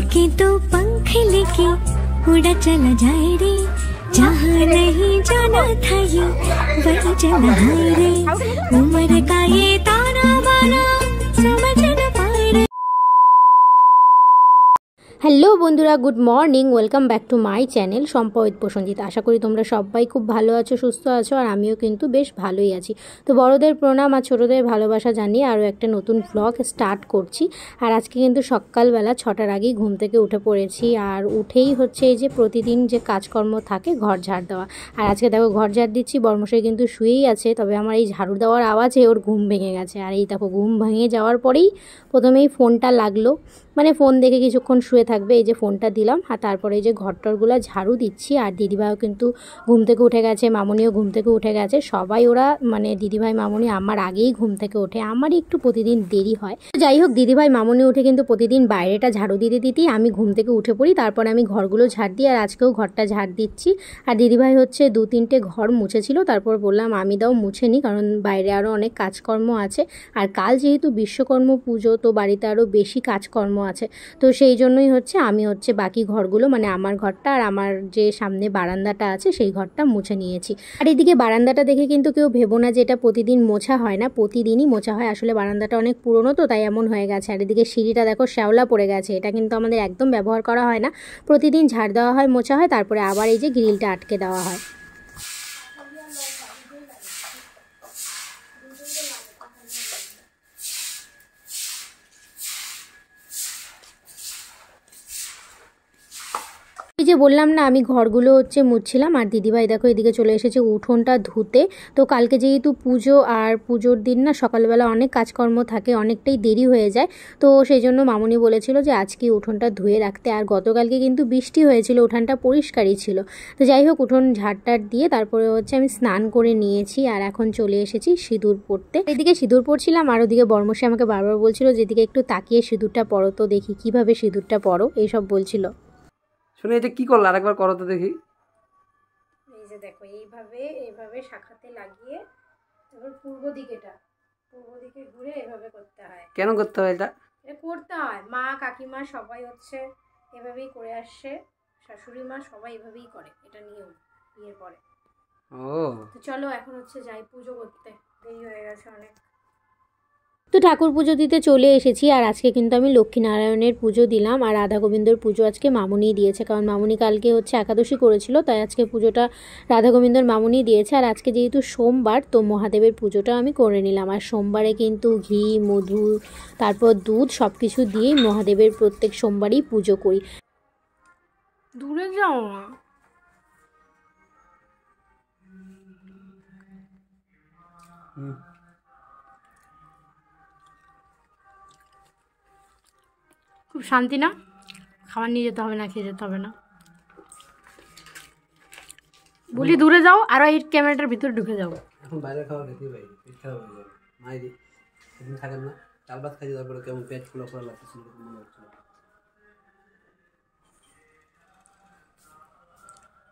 इसके तो पंख लेके उड़ा चला जाए रे, जहाँ नहीं जाना था ये वही चला है रे, उम्र का ये ताना बाना समझ न पाए रे। হ্যালো বন্ধুরা, good morning, welcome back to my channel Shampa with Prasanjit. আশা করি তোমরা সবাই খুব ভালো আছো, সুস্থ আছো, আর আমিও কিন্তু বেশ ভালোই আছি। তো বড়দের প্রণাম আর ছোটদের ভালোবাসা জানিয়ে আরও একটা নতুন ব্লগ স্টার্ট করছি। আর আজকে কিন্তু সকালবেলা 6টার আগেই ঘুম থেকে উঠে পড়েছি। আর উঠেই হচ্ছে এই যে প্রতিদিন যে কাজকর্ম থাকে ঘর ঝাড় দেওয়া। আর আজকে দেখো ঘর ঝাড় দিচ্ছি, বর্মশাই কিন্তু শুয়েই আছে, তবে আমার এই ঝাড়ু দেওয়ার আওয়াজে ওর ঘুম ভেঙে গেছে। আর এই দেখো ঘুম ভেঙে যাওয়ার পরেই প্রথমেই ফোনটা লাগলো, মানে ফোন দেখে কিছুক্ষণ শুয়ে থাকবে, এই যে ফোনটা দিলাম। আর তারপরে এই যে ঘরটরগুলো ঝাড়ু দিচ্ছি। আর দিদিভাইও কিন্তু ঘুম থেকে উঠে গেছে, মামুনিও ঘুম থেকে উঠে গেছে, সবাই ওরা মানে দিদিভাই মামুনি আমার আগেই ঘুম থেকে ওঠে, আমারই একটু প্রতিদিন দেরি হয়। যাই হোক, দিদিভাই মামুনি উঠে কিন্তু প্রতিদিন বাইরেটা ঝাড়ু দিতে দিতেই আমি ঘুম থেকে উঠে পড়ি, তারপরে আমি ঘরগুলো ঝাড় দিই। আর আজকেও ঘরটা ঝাড় দিচ্ছি। আর দিদিভাই হচ্ছে 2-3টে ঘর মুছেছিল, তারপর বললাম আমি দাও মুছে নিই, কারণ বাইরে আরও অনেক কাজকর্ম আছে। আর কাল যেহেতু বিশ্বকর্ম পুজো, তো বাড়িতে আরও বেশি কাজকর্ম আছে, তো সেই জন্যই হচ্ছে আমি হচ্ছে বাকি ঘরগুলো, মানে আমার ঘরটা আর আমার যে সামনে বারান্দাটা আছে সেই ঘরটা মুছে নিয়েছি। আর এদিকে বারান্দাটা দেখে কিন্তু কেউ ভেবো না যে এটা প্রতিদিন মোছা হয় না, প্রতিদিনই মোছা হয়। আসলে বারান্দাটা অনেক পুরনো, তো তাই এমন হয়ে গেছে। আর এদিকে সিঁড়িটা দেখো শ্যাওলা পড়ে গেছে, এটা কিন্তু আমাদের একদম ব্যবহার করা হয় না, প্রতিদিন ঝাড় দেওয়া হয়, মোছা হয়, তারপরে আবার এই যে গ্রিলটা আটকে দেওয়া হয়। এই যে বললাম না আমি ঘরগুলো হচ্ছে মুছছিলাম, আর দিদিভাই দেখো এদিকে চলে এসেছে উঠোনটা ধুতে। তো কালকে যেহেতু পুজো, আর পুজোর দিন না সকালবেলা অনেক কাজকর্ম থাকে, অনেকটাই দেরি হয়ে যায়, তো সেই জন্য মামুনি বলেছিল যে আজকে উঠোনটা ধুয়ে রাখতে। আর গতকালকে কিন্তু বৃষ্টি হয়েছিল, উঠোনটা পরিষ্কারই ছিল। তো যাই হোক, উঠোন ঝাড়টার দিয়ে তারপরে হচ্ছে আমি স্নান করে নিয়েছি, আর এখন চলে এসেছি সিঁদুর পরতে। এদিকে সিঁদুর পরছিলাম, আর ওদিকে বর্মশাই আমাকে বারবার বলছিল যেদিকে একটু তাকিয়ে সিঁদুরটা পরো, তো দেখি কিভাবে সিঁদুরটা পরো এইসব বলছিল। শুনে এটা কি করলে, আরেকবার করো তো দেখি। এই যে দেখো এইভাবে শাখাতে লাগিয়ে তারপর পূর্ব দিকে ঘুরে এভাবে করতে হয়। কেন করতে হয় এটা? করতে হয়, মা কাকিমা সবাই হচ্ছে এভাবেই করে আসছে, শাশুড়ি মা সবাই এভাবেই করে, এটা নিয়ম বিয়ের পরে। তো চলো এখন হচ্ছে যাই পুজো করতে, দেরি হয়ে গেছে অনেক। তো ঠাকুর পুজো দিতে চলে এসেছি। আর আজকে কিন্তু আমি লক্ষ্মীনারায়ণের পুজো দিলাম, আর রাধা গোবিন্দর পুজো আজকে মামুনিই দিয়েছে, কারণ মামুনি কালকে হচ্ছে একাদশী করেছিল, তাই আজকে পুজোটা রাধা গোবিন্দর মামুনি দিয়েছে। আর আজকে যেহেতু সোমবার, তো মহাদেবের পুজোটা আমি করে নিলাম। আর সোমবারে কিন্তু ঘি, মধু, তারপর দুধ সব কিছু দিয়েই মহাদেবের প্রত্যেক সোমবারই পুজো করি। দূরে যাও না। খুব শান্তি না, খাবার নিয়ে যেতে হবে না, খেয়ে যেতে হবে না, বলি দূরে যাও, আরো এই ক্যামেরাটার ভিতরে ঢুকে যাও। এখন বাইরে খাওয়া খেতে পাই, পেট খারাপ হয়ে যাবে। মাইরি সেদিন থাকেন না, চাল ভাত খাইতে, তারপরে কেমন পেট ফুলা ফুলা লাগতেছিল, মনে হচ্ছিল।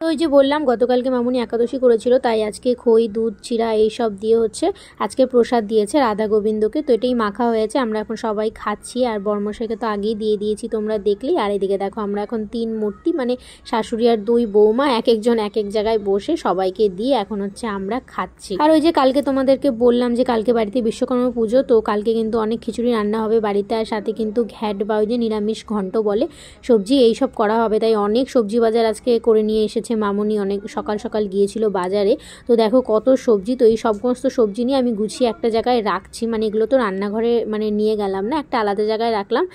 তো ওই যে বললাম গতকালকে মামুনি একাদশী করেছিল, তাই আজকে খই, দুধ, চিরা এইসব দিয়ে হচ্ছে আজকে প্রসাদ দিয়েছে রাধা গোবিন্দকে। তো এটাই মাখা হয়েছে, আমরা এখন সবাই খাচ্ছি। আর বর্মশাইকে তো আগেই দিয়ে দিয়েছি, তোমরা দেখলেই। আর এদিকে দেখো আমরা এখন 3 মূর্তি, মানে শাশুড়ি আর 2 বৌমা এক একজন এক এক জায়গায় বসে সবাইকে দিয়ে এখন হচ্ছে আমরা খাচ্ছি। আর ওই যে কালকে তোমাদেরকে বললাম যে কালকে বাড়িতে বিশ্বকর্মা পুজো, তো কালকে কিন্তু অনেক খিচুড়ি রান্না হবে বাড়িতে, আর সাথে কিন্তু ঘ্যাট বা ওই যে নিরামিষ ঘন্ট বলে সবজি, এইসব করা হবে। তাই অনেক সবজি বাজার আজকে করে নিয়ে এসেছে মামুনি, অনেক সকাল সকাল গিয়েছিল বাজারে। তো দেখো কত সবজি, তো এই সমস্ত সবজি নিয়ে আমি গুছিয়ে একটা জায়গায় রাখছি, মানে এগুলো তো রান্নাঘরে মানে নিয়ে গেলাম না, একটা আলাদা জায়গায় রাখলাম,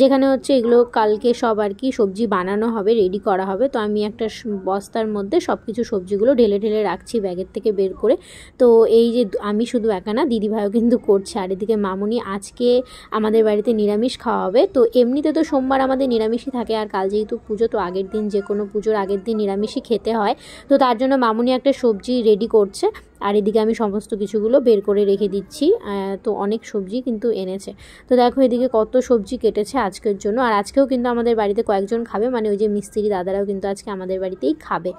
যেখানে হচ্ছে এগুলো কালকে সব আর কি সবজি বানানো হবে, রেডি করা হবে। তো আমি একটা বস্তার মধ্যে সব কিছু সবজিগুলো ঢেলে ঢেলে রাখছি ব্যাগের থেকে বের করে। তো এই যে আমি শুধু একা না, দিদিভাইও কিন্তু করছে। আর এদিকে মামুনি আজকে আমাদের বাড়িতে নিরামিষ খাওয়া হবে। তো এমনিতে তো সোমবার আমাদের নিরামিষই থাকে, আর কাল যেহেতু পুজো, তো আগের দিন যে কোনো পুজোর আগের দিন নিরামিষই খেতে হয়, তো তার জন্য মামুনি একটা সবজি রেডি করছে। আর এদিকে আমি সমস্ত কিছুগুলো বের করে রেখে দিচ্ছি। তো অনেক সবজি কিন্তু এনেছে। তো দেখো এদিকে কত সবজি কেটেছে আজকের জন্য। আর আজকেও কিন্তু আমাদের বাড়িতে কয়েকজন খাবে, মানে ওই যে মিস্ত্রি দাদারাও কিন্তু আজকে আমাদের বাড়িতেই খাবে।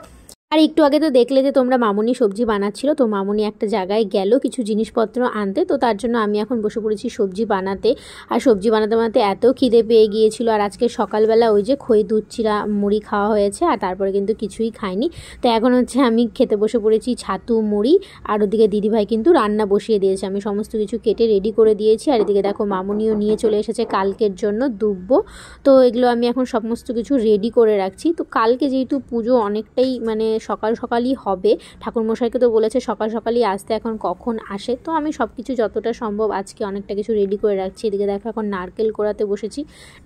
আর একটু আগে তো দেখলে যে তোমরা মামুনি সবজি বানাচ্ছিল, তো মামুনি একটা জায়গায় গেল কিছু জিনিসপত্র আনতে, তো তার জন্য আমি এখন বসে পড়েছি সবজি বানাতে। আর সবজি বানাতে বানাতে এত খিদে পেয়ে গিয়েছিল, আর আজকে সকালবেলা ওই যে খই দুধ চিরা মুড়ি খাওয়া হয়েছে, আর তারপরে কিন্তু কিছুই খাইনি। তো এখন হচ্ছে আমি খেতে বসে পড়েছি ছাতু মুড়ি, আর ওদিকে দিদিভাই কিন্তু রান্না বসিয়ে দিয়েছে। আমি সমস্ত কিছু কেটে রেডি করে দিয়েছি, আর এদিকে দেখো মামুনিও নিয়ে চলে এসেছে কালকের জন্য দুব্বো। তো এগুলো আমি এখন সমস্ত কিছু রেডি করে রাখছি। তো কালকে যেহেতু পুজো অনেকটাই মানে সকাল সকালই হবে, ঠাকুরমশাইকে তো বলেছে সকাল সকালই আসতে, এখন কখন আসে। তো আমি সব কিছু যতটা সম্ভব আজকে অনেকটা কিছু রেডি করে রাখছি। এদিকে দেখো এখন নারকেল কোড়াতে বসেছি।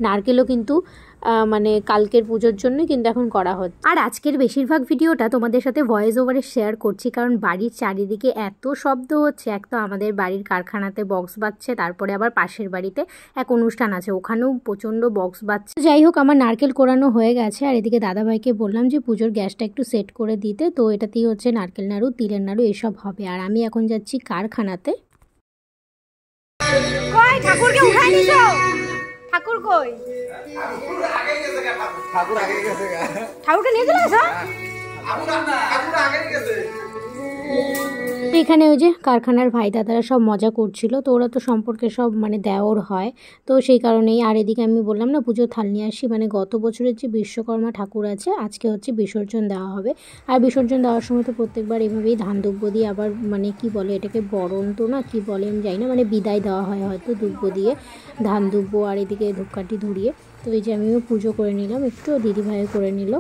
নারকেলও কিন্তু মানে কালকের পুজোর জন্যই কিন্তু এখন করা হচ্ছে। আর আজকের বেশিরভাগ ভিডিওটা তোমাদের সাথে ভয়েস ওভারে শেয়ার করছি, কারণ বাড়ির চারিদিকে এত শব্দ হচ্ছে। এক তো আমাদের বাড়ির কারখানাতে বক্স বাজছে, তারপরে আবার পাশের বাড়িতে এক অনুষ্ঠান আছে, ওখানেও প্রচণ্ড বক্স বাজছে। যাই হোক, আমার নারকেল কোড়ানো হয়ে গেছে, আর এদিকে দাদাভাইকে বললাম যে পুজোর গ্যাসটা একটু সেট করে দিতে। তো এটাতেই হচ্ছে নারকেল নাড়ু, তিলের নাড়ু এসব হবে। আর আমি এখন যাচ্ছি কারখানাতে। কই ঠাকুরকে উঠাই নিছো? ঠাকুর কই? ঠাকুরকে নিয়ে চলে আসো। এখানে ওই যে কারখানার ভাই দাদারা সব মজা করছিল, তো ওরা তো সম্পর্কে সব মানে দেওর হয়, তো সেই কারণেই। আর এদিকে আমি বললাম না পুজো থাল নিয়ে আসি, মানে গত বছরের যে বিশ্বকর্মা ঠাকুর আছে আজকে হচ্ছে বিসর্জন দেওয়া হবে। আর বিসর্জন দেওয়ার সময় তো প্রত্যেকবার এভাবেই ধান দুব্য দিয়ে আবার মানে কি বলে এটাকে, বরণ তো না কি বলে আমি জানি না, মানে বিদায় দেওয়া হয় হয়তো দুব্য দিয়ে, ধান দুব্য আর এদিকে ধূপকাঠি ধরিয়ে। তো এই যে আমিও পুজো করে নিলাম একটু, দিদিভাইও করে নিল।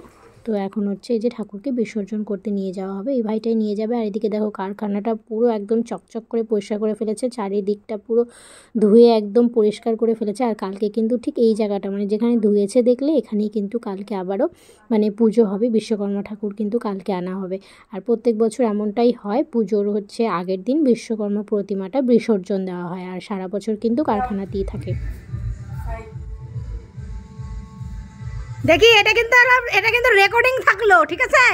তো এখন হচ্ছে এই যে ঠাকুরকে বিসর্জন করতে নিয়ে যাওয়া হবে, এই ভাইটাই নিয়ে যাবে। আর এদিকে দেখো কারখানাটা পুরো একদম চকচক করে পরিষ্কার করে ফেলেছে, চারিদিকটা পুরো ধুয়ে একদম পরিষ্কার করে ফেলেছে। আর কালকে কিন্তু ঠিক এই জায়গাটা মানে যেখানে ধুয়েছে দেখলে এখানেই কিন্তু কালকে আবারও মানে পুজো হবে, বিশ্বকর্মা ঠাকুর কিন্তু কালকে আনা হবে। আর প্রত্যেক বছর এমনটাই হয়, পুজোর হচ্ছে আগের দিন বিশ্বকর্মা প্রতিমাটা বিসর্জন দেওয়া হয়, আর সারা বছর কিন্তু কারখানাতেই থাকে। দেখি এটা কিন্তু রেকর্ডিং থাকলো, ঠিক আছে?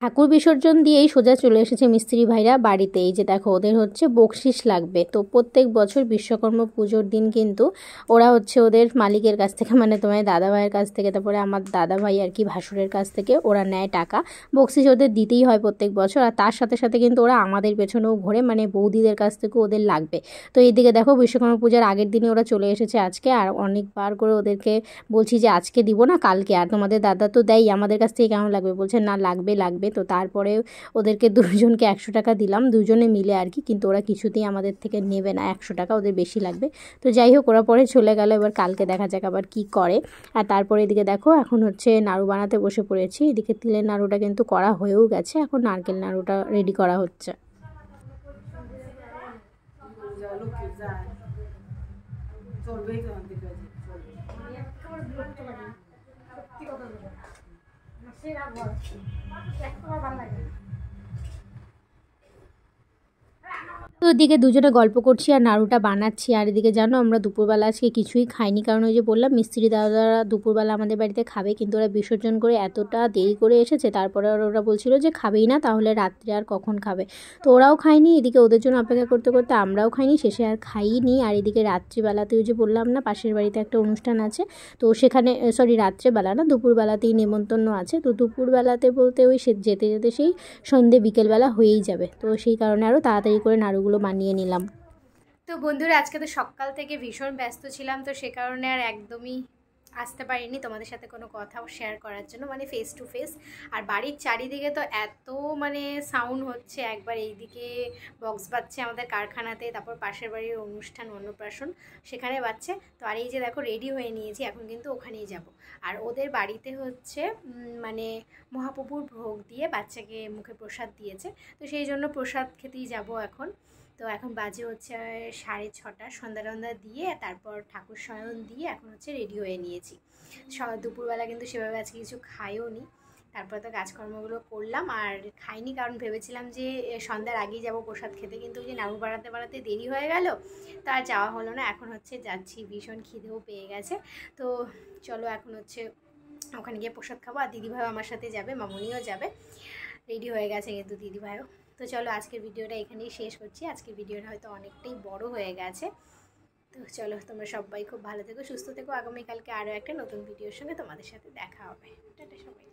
ঠাকুর বিসর্জন দিয়েই সোজা চলে এসেছে মিস্ত্রি ভাইরা বাড়িতে। এই যে দেখো ওদের হচ্ছে বকশিস লাগবে, তো প্রত্যেক বছর বিশ্বকর্মা পুজোর দিন কিন্তু ওরা হচ্ছে ওদের মালিকের কাছ থেকে মানে তোমার দাদা ভাইয়ের কাছ থেকে, তারপরে আমার দাদা ভাই আর কি ভাসুরের কাছ থেকে ওরা নেয় টাকা, বকশিস ওদের দিতেই হয় প্রত্যেক বছর। আর তার সাথে সাথে কিন্তু ওরা আমাদের পেছনেও ঘোরে, মানে বৌদিদের কাছ থেকেও ওদের লাগবে। তো এইদিকে দেখো বিশ্বকর্মা পূজার আগের দিনে ওরা চলে এসেছে আজকে, আর অনেকবার করে ওদেরকে বলছি যে আজকে দিব না কালকে, আর তোমাদের দাদা তো দেয় আমাদের কাছ থেকে কেমন লাগবে, বলছে না লাগবে লাগবে। তো তারপরে ওদেরকে দুজনকে 100 টাকা দিলাম, দুজনে মিলে আর কি, কিন্তু ওরা কিছুতেই আমাদের থেকে নেবে না, 100 টাকা ওদের বেশি লাগবে। তো যাই হোক ওরা পরে চলে গেল, এবার কালকে দেখা যাক আবার কি করে। আর তারপরে এদিকে দেখো এখন হচ্ছে নাড়ু বানাতে বসে পড়েছি। এদিকে তিলের নাড়ুটা কিন্তু করা হয়েও গেছে, এখন নারকেল নাড়ুটা রেডি করা হচ্ছে। তো ওদিকে দুজনে গল্প করছি আর নাড়ুটা বানাচ্ছি। আর এদিকে জানো আমরা দুপুরবেলা আজকে কিছুই খাইনি, কারণ ওই যে বললাম মিস্ত্রি দাদারা দুপুরবেলা আমাদের বাড়িতে খাবে, কিন্তু ওরা বিসর্জন করে এতটা দেরি করে এসেছে, তারপরে ওরা বলছিল যে খাবেই না, তাহলে রাত্রে আর কখন খাবে। তো ওরাও খায়নি, এদিকে ওদের জন্য অপেক্ষা করতে করতে আমরাও খাইনি, শেষে আর খাইনি। আর এদিকে রাত্রিবেলাতেও যে বললাম না পাশের বাড়িতে একটা অনুষ্ঠান আছে, তো সেখানে রাত্রেবেলা না দুপুরবেলাতেই নেমন্তন্ন আছে। তো দুপুরবেলাতে বলতে ওই যেতে যেতে সেই সন্ধে বিকেলবেলা হয়েই যাবে, তো সেই কারণে আরও তাড়াতাড়ি করে নাড়ুগুলো বানিয়ে নিলাম। তো বন্ধুরা আজকে তো সকাল থেকে ভীষণ ব্যস্ত ছিলাম, তো সে কারণে আর একদমই আসতে পারিনি তোমাদের সাথে কোনো কথাও শেয়ার করার জন্য, মানে ফেস টু ফেস। আর বাড়ির চারিদিকে তো এত মানে সাউন্ড হচ্ছে, একবার এইদিকে বক্স বাজছে আমাদের কারখানাতে, তারপর পাশের বাড়ির অনুষ্ঠান অন্নপ্রাশন সেখানে বাজছে। তো আর এই যে দেখো রেডি হয়ে নিয়েছি, এখন কিন্তু ওখানেই যাব। আর ওদের বাড়িতে হচ্ছে মানে মহাপ্রভুর ভোগ দিয়ে বাচ্চাকে মুখে প্রসাদ দিয়েছে, তো সেই জন্য প্রসাদ খেতেই যাব এখন। তো এখন বাজে হচ্ছে 6:30, সন্ধ্যা টন্ধা দিয়ে তারপর ঠাকুর শয়ন দিয়ে এখন হচ্ছে রেডি হয়ে নিয়েছি। দুপুরবেলা কিন্তু সেভাবে আজকে কিছু খাইও নি, তারপরে তো কাজকর্মগুলো করলাম আর খাইনি, কারণ ভেবেছিলাম যে সন্ধ্যার আগেই যাব প্রসাদ খেতে, কিন্তু ওই যে নাড়ু বাড়াতে বাড়াতে দেরি হয়ে গেল, তো আর যাওয়া হলো না। এখন হচ্ছে যাচ্ছি, ভীষণ খিদেও পেয়ে গেছে। তো চলো এখন হচ্ছে ওখানে গিয়ে প্রসাদ খাবো। আর দিদিভাইও আমার সাথে যাবে, মামুনিও যাবে, রেডি হয়ে গেছে কিন্তু দিদিভাইও। তো চলো আজকের ভিডিওটা এখানেই শেষ করছি। আজকের ভিডিওটা হয়তো অনেকটাই বড় হয়ে গেছে, তো চলো তোমরা সবাই খুব ভালো থেকো, সুস্থ থেকো। আগামীকালকে আরও একটা নতুন ভিডিওর সঙ্গে তোমাদের সাথে দেখা হবে। টাটা সবাই।